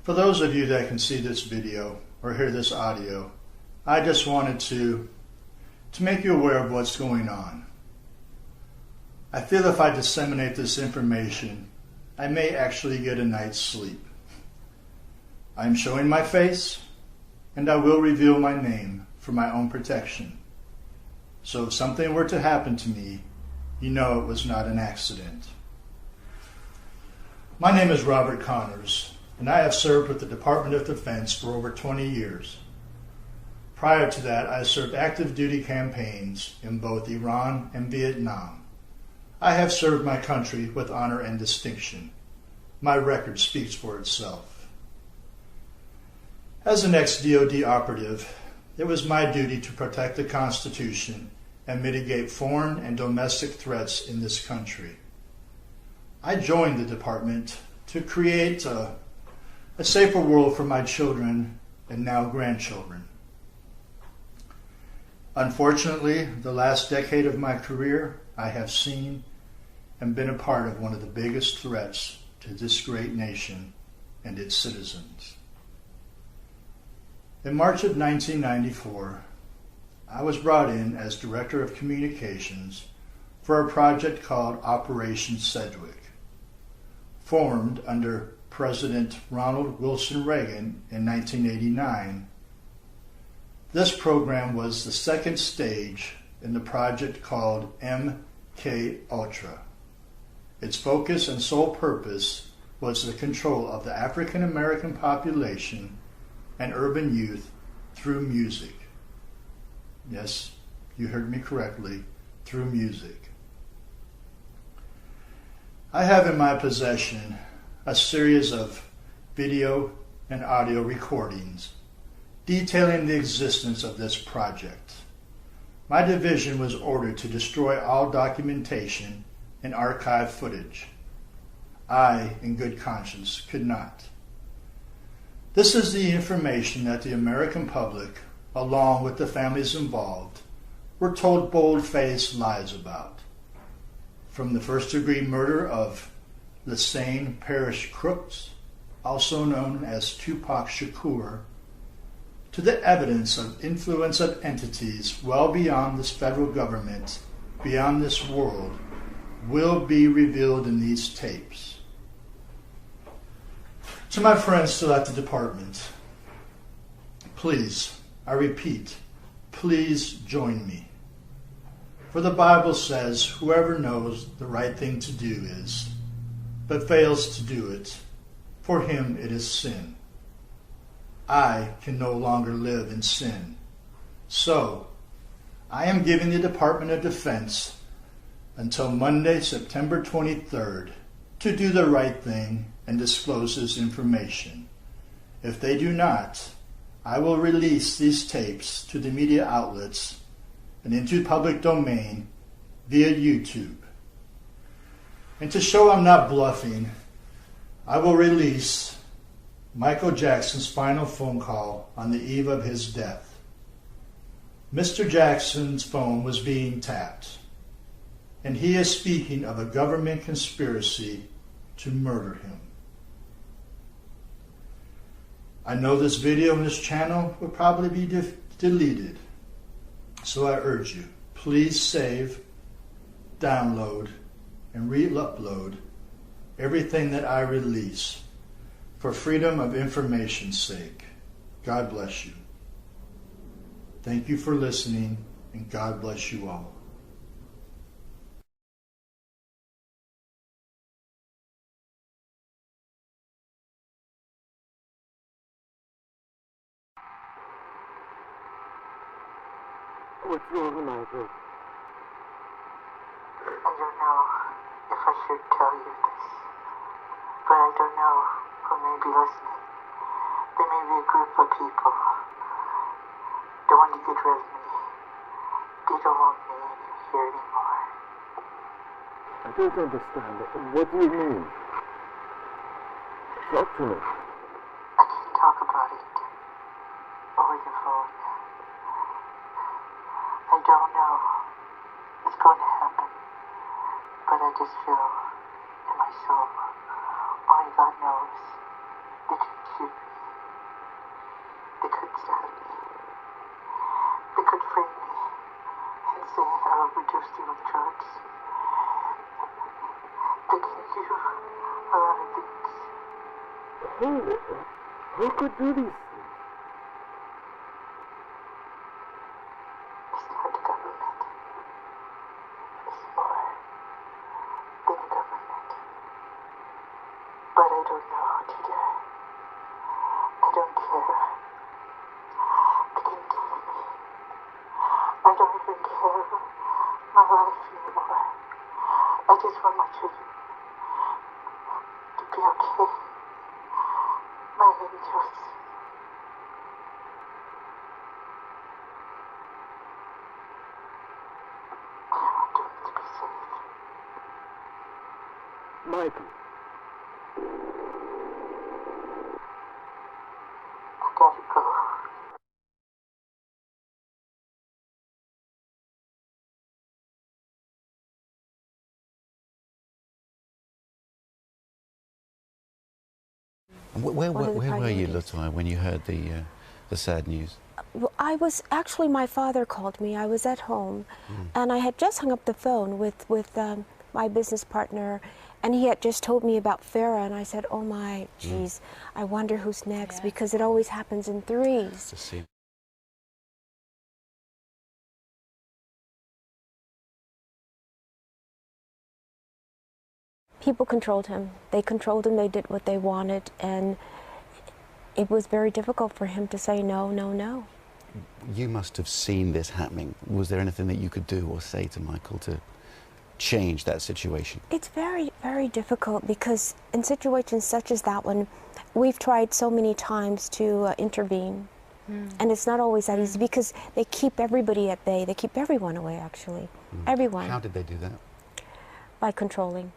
For those of you that can see this video or hear this audio, I just wanted to make you aware of what's going on. I feel if I disseminate this information, I may actually get a night's sleep. I am showing my face, and I will reveal my name for my own protection. So if something were to happen to me, you know it was not an accident. My name is Robert Connors, and I have served with the Department of Defense for over 20 years. Prior to that, I served active duty campaigns in both Iran and Vietnam. I have served my country with honor and distinction. My record speaks for itself. As an ex-DoD operative, it was my duty to protect the Constitution and mitigate foreign and domestic threats in this country. I joined the department to create a safer world for my children and now grandchildren. Unfortunately, the last decade of my career, I have seen and been a part of one of the biggest threats to this great nation and its citizens. In March of 1994, I was brought in as Director of Communications for a project called Operation Sedgwick, formed under President Ronald Wilson Reagan in 1989. This program was the second stage in the project called MK Ultra. Its focus and sole purpose was the control of the African American population and urban youth through music. Yes, you heard me correctly, through music. I have in my possession a series of video and audio recordings detailing the existence of this project. My division was ordered to destroy all documentation and archive footage. I, in good conscience, could not. This is the information that the American public, along with the families involved, were told bold-faced lies about. From the first-degree murder of Lassane Parish Crooks, also known as Tupac Shakur, to the evidence of influence of entities well beyond this federal government, beyond this world, will be revealed in these tapes. To my friends still at the department, please, I repeat, please join me. For the Bible says, whoever knows the right thing to do is, but fails to do it, for him it is sin. I can no longer live in sin. So, I am giving the Department of Defense until Monday, September 23rd, to do the right thing and disclose this information. If they do not, I will release these tapes to the media outlets and into public domain via YouTube. And to show I'm not bluffing, I will release Michael Jackson's final phone call on the eve of his death. Mr. Jackson's phone was being tapped, and he is speaking of a government conspiracy to murder him. I know this video and this channel will probably be deleted, so I urge you, please save, download, and re-upload everything that I release for freedom of information's sake. God bless you. Thank you for listening, and God bless you all. What's wrong, Michael? I don't know if I should tell you this, but I don't know who may be listening. There may be a group of people that want to get rid of me. They don't want me here anymore. I don't understand. What do you mean? Talk to me. I can't talk about it over the phone. I don't know what's going to happen, but I just feel in my soul, only God knows, they can shoot me. a lot of things. Who could do these things? It's not the government. It's more than the government. But I don't know today. I don't care. They can kill me. I don't even care my life anymore. I just want my children to be okay. My angels. I want them to be safe. Michael. I gotta go. Where were you, Latoya, when you heard the sad news? Well, actually, my father called me. I was at home, and I had just hung up the phone with my business partner, and he had just told me about Farah, and I said, oh my, geez, I wonder who's next, because it always happens in threes. To see. People controlled him. They controlled him. They did what they wanted, and it was very difficult for him to say no, no, no. You must have seen this happening. Was there anything that you could do or say to Michael to change that situation? It's very, very difficult, because in situations such as that one, we've tried so many times to intervene, and it's not always that easy, because they keep everybody at bay. They keep everyone away, actually. Everyone. How did they do that? By controlling.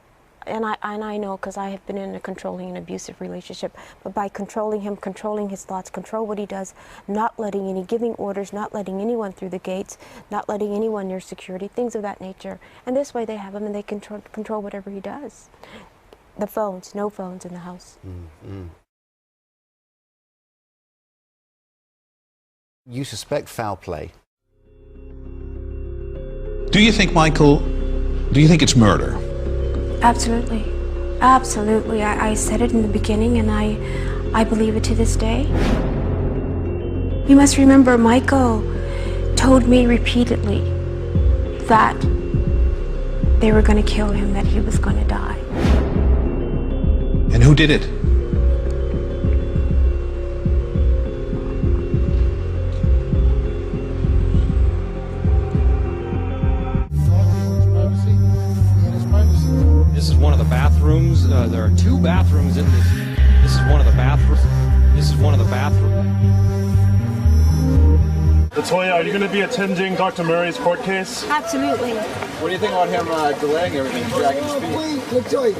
And I know, because I have been in a controlling and abusive relationship, but by controlling him, controlling his thoughts, control what he does, not letting any, giving orders, not letting anyone through the gates, not letting anyone near security, things of that nature. And this way they have him, and they control whatever he does. The phones, no phones in the house. You suspect foul play. Do you think it's murder? Absolutely. Absolutely. I said it in the beginning, and I believe it to this day. You must remember, Michael told me repeatedly that they were going to kill him, that he was going to die. And who did it? This is one of the bathrooms. There are two bathrooms in this. This is one of the bathrooms. This is one of the bathrooms. Latoya, are you going to be attending Dr. Murray's court case? Absolutely. What do you think about him delaying everything, dragging his feet?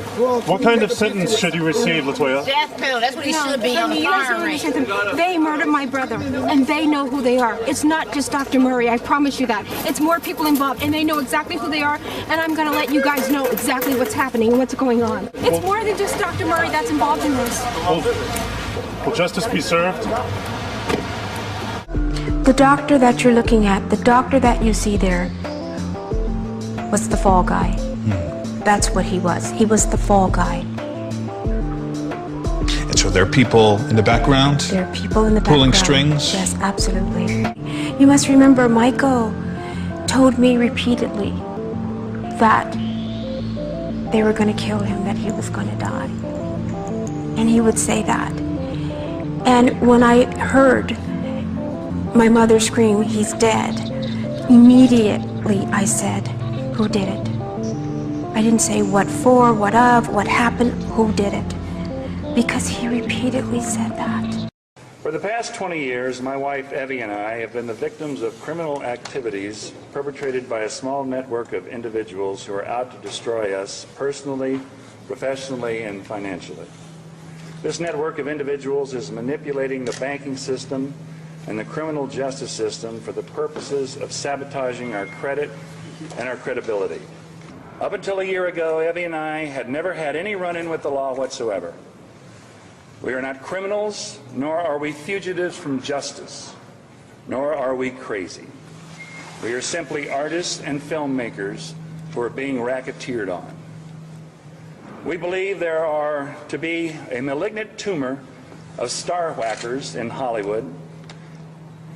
What kind of sentence should he receive, Latoya? Death penalty. That's what he should be on the firing range. They murdered my brother, and they know who they are. It's not just Dr. Murray, I promise you that. It's more people involved, and they know exactly who they are, and I'm going to let you guys know exactly what's happening and what's going on. It's more than just Dr. Murray that's involved in this. Will justice be served? The doctor that you're looking at, the doctor that you see there, was the fall guy. That's what he was. He was the fall guy. And so there are people in the background? There are people in the pulling background. strings? Yes, absolutely. You must remember, Michael told me repeatedly that they were going to kill him, that he was going to die. And he would say that. And when I heard my mother scream, "He's dead," immediately I said, who did it? I didn't say what for, what of, what happened, who did it? Because he repeatedly said that. For the past 20 years, my wife Evie and I have been the victims of criminal activities perpetrated by a small network of individuals who are out to destroy us personally, professionally, and financially. This network of individuals is manipulating the banking system and the criminal justice system for the purposes of sabotaging our credit and our credibility. Up until a year ago, Evie and I had never had any run-in with the law whatsoever. We are not criminals, nor are we fugitives from justice, nor are we crazy. We are simply artists and filmmakers who are being racketeered on. We believe there are to be a malignant tumor of star whackers in Hollywood.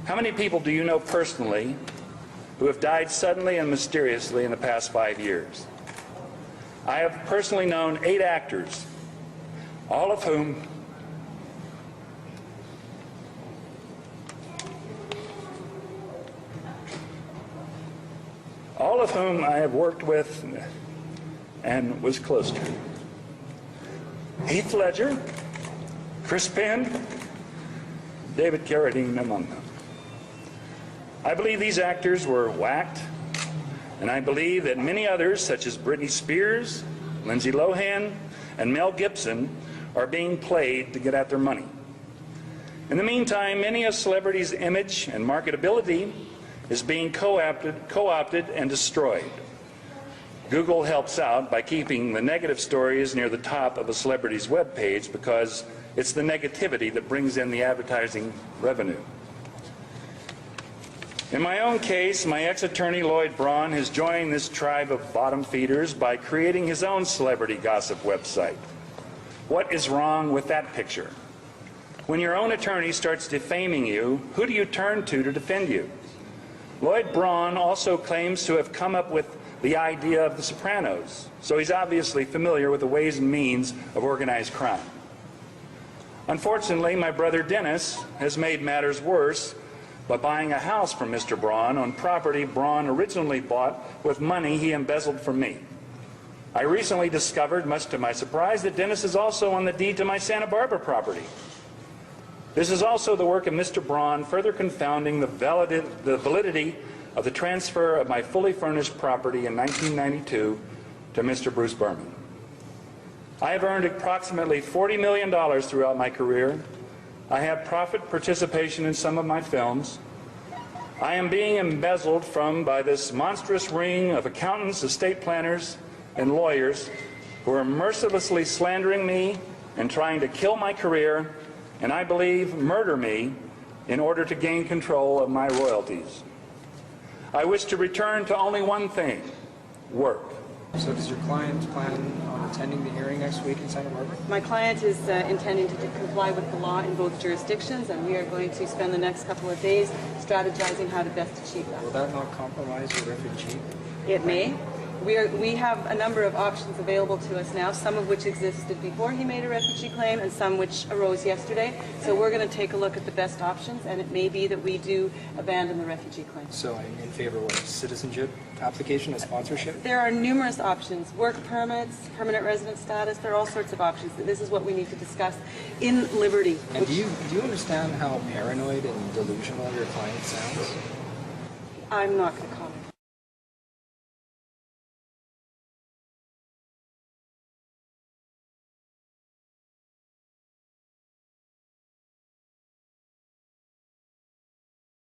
How many people do you know personally who have died suddenly and mysteriously in the past 5 years? I have personally known 8 actors, all of whom I have worked with and was close to. Heath Ledger, Chris Penn, David Carradine among them. I believe these actors were whacked, and I believe that many others, such as Britney Spears, Lindsay Lohan, and Mel Gibson, are being played to get at their money. In the meantime, many a celebrity's image and marketability is being co-opted and destroyed. Google helps out by keeping the negative stories near the top of a celebrity's webpage because it's the negativity that brings in the advertising revenue. In my own case, my ex-attorney Lloyd Braun has joined this tribe of bottom feeders by creating his own celebrity gossip website. What is wrong with that picture? When your own attorney starts defaming you, who do you turn to defend you? Lloyd Braun also claims to have come up with the idea of The Sopranos, so he's obviously familiar with the ways and means of organized crime. Unfortunately, my brother Dennis has made matters worse by buying a house from Mr. Braun on property Braun originally bought with money he embezzled from me. I recently discovered, much to my surprise, that Dennis is also on the deed to my Santa Barbara property. This is also the work of Mr. Braun, further confounding the validity of the transfer of my fully furnished property in 1992 to Mr. Bruce Berman. I have earned approximately $40 million throughout my career. I have profit participation in some of my films. I am being embezzled from by this monstrous ring of accountants, estate planners, and lawyers who are mercilessly slandering me and trying to kill my career, and I believe murder me in order to gain control of my royalties. I wish to return to only one thing: work. So does your client plan on attending the hearing next week in Santa Barbara? My client is intending to comply with the law in both jurisdictions, and we are going to spend the next couple of days strategizing how to best achieve that. Will that not compromise your refugee? It may. We have a number of options available to us now, some of which existed before he made a refugee claim and some which arose yesterday. So we're going to take a look at the best options, and it may be that we do abandon the refugee claim. So in favor of citizenship application and sponsorship? There are numerous options: work permits, permanent resident status. There are all sorts of options. This is what we need to discuss in Liberty. And do you understand how paranoid and delusional your client sounds? I'm not going to